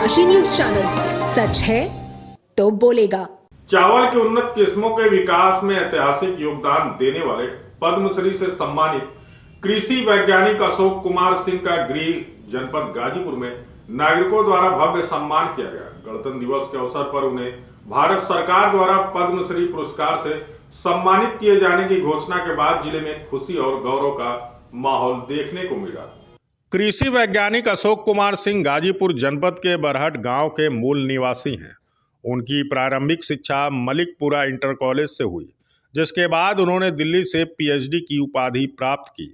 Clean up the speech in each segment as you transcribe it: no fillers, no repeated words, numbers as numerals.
राशि news channel, सच है तो बोलेगा। चावल की उन्नत किस्मों के विकास में ऐतिहासिक योगदान देने वाले पद्मश्री से सम्मानित कृषि वैज्ञानिक अशोक कुमार सिंह का गृह जनपद गाजीपुर में नागरिकों द्वारा भव्य सम्मान किया गया। गणतंत्र दिवस के अवसर पर उन्हें भारत सरकार द्वारा पद्मश्री पुरस्कार से सम्मानित किए जाने की घोषणा के बाद जिले में खुशी और गौरव का माहौल देखने को मिला। कृषि वैज्ञानिक अशोक कुमार सिंह गाजीपुर जनपद के बरहट गांव के मूल निवासी हैं। उनकी प्रारंभिक शिक्षा मलिकपुरा इंटर कॉलेज से हुई, जिसके बाद उन्होंने दिल्ली से पीएचडी की उपाधि प्राप्त की।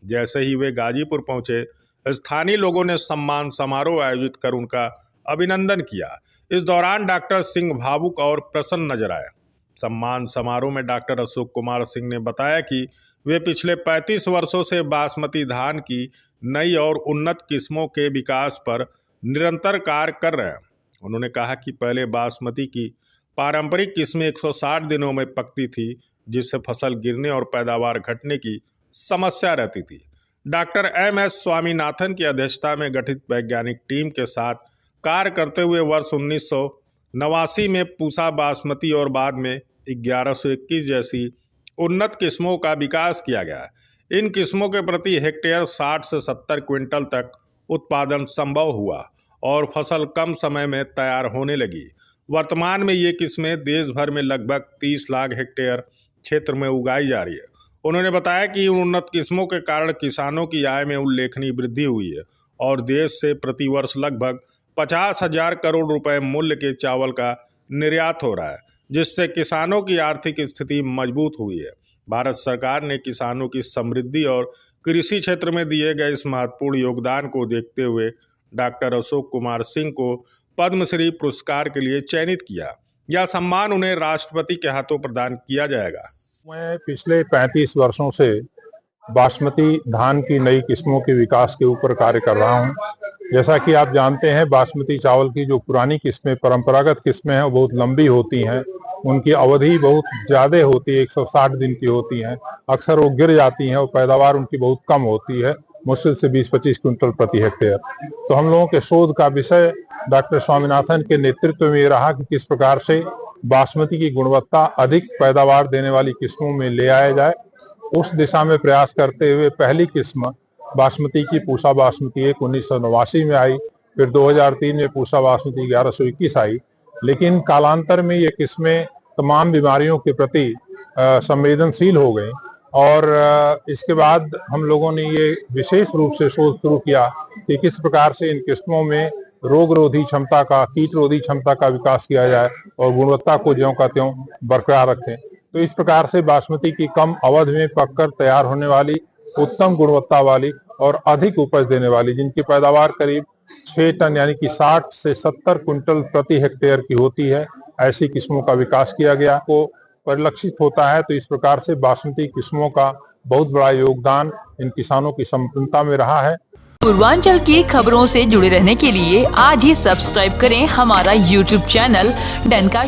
जैसे ही वे गाजीपुर पहुंचे, स्थानीय लोगों ने सम्मान समारोह आयोजित कर उनका अभिनंदन किया। इस दौरान डॉक्टर सिंह भावुक और प्रसन्न नजर आए। सम्मान समारोह में डॉक्टर अशोक कुमार सिंह ने बताया कि वे पिछले 35 वर्षों से बासमती धान की नई और उन्नत किस्मों के विकास पर निरंतर कार्य कर रहे हैं। उन्होंने कहा कि पहले बासमती की पारंपरिक किस्में 160 दिनों में पकती थी, जिससे फसल गिरने और पैदावार घटने की समस्या रहती थी। डॉक्टर MS स्वामीनाथन की अध्यक्षता में गठित वैज्ञानिक टीम के साथ कार्य करते हुए वर्ष 1989 में पूसा बासमती और बाद में 1121 जैसी उन्नत किस्मों का विकास किया गया। इन किस्मों के प्रति हेक्टेयर 60 से 70 क्विंटल तक उत्पादन संभव हुआ और फसल कम समय में तैयार होने लगी। वर्तमान में ये किस्में देश भर में लगभग 30 लाख हेक्टेयर क्षेत्र में उगाई जा रही है। उन्होंने बताया कि उन्नत किस्मों के कारण किसानों की आय में उल्लेखनीय वृद्धि हुई है और देश से प्रति वर्ष लगभग 50,000 करोड़ रुपए मूल्य के चावल का निर्यात हो रहा है, जिससे किसानों की आर्थिक स्थिति मजबूत हुई है। भारत सरकार ने किसानों की समृद्धि और कृषि क्षेत्र में दिए गए इस महत्वपूर्ण योगदान को देखते हुए डॉक्टर अशोक कुमार सिंह को पद्मश्री पुरस्कार के लिए चयनित किया। यह सम्मान उन्हें राष्ट्रपति के हाथों प्रदान किया जाएगा। मैं पिछले 35 वर्षों से बासमती धान की नई किस्मों के विकास के ऊपर कार्य कर रहा हूं। जैसा कि आप जानते हैं, बासमती चावल की जो पुरानी किस्में, परंपरागत किस्में हैं, वो बहुत लंबी होती हैं। उनकी अवधि बहुत ज़्यादा होती है, 160 दिन की होती हैं। अक्सर वो गिर जाती हैं और पैदावार उनकी बहुत कम होती है, मुश्किल से 20-25 क्विंटल प्रति हेक्टेयर। तो हम लोगों के शोध का विषय डॉक्टर स्वामीनाथन के नेतृत्व में ये रहा कि किस प्रकार से बासमती की गुणवत्ता अधिक पैदावार देने वाली किस्मों में ले आया जाए। उस दिशा में प्रयास करते हुए पहली किस्म बासमती की पूसा बासमती 1989 में आई, फिर 2003 में पूसा बासमती 1121 आई। लेकिन कालांतर में ये किस्में तमाम बीमारियों के प्रति संवेदनशील हो गई और इसके बाद हम लोगों ने ये विशेष रूप से शोध शुरू किया कि किस प्रकार से इन किस्मों में रोगरोधी क्षमता का, कीट रोधी क्षमता का विकास किया जाए और गुणवत्ता को ज्यों का त्यों बरकरार रखें। तो इस प्रकार से बासमती की कम अवधि में पककर तैयार होने वाली, उत्तम गुणवत्ता वाली और अधिक उपज देने वाली, जिनकी पैदावार करीब 6 टन यानी कि 60 से 70 क्विंटल प्रति हेक्टेयर की होती है, ऐसी किस्मों का विकास किया गया को परिलक्षित होता है। तो इस प्रकार से बासमती किस्मों का बहुत बड़ा योगदान इन किसानों की संपन्नता में रहा है। पूर्वांचल की खबरों से जुड़े रहने के लिए आज ही सब्सक्राइब करें हमारा YouTube चैनल डनका।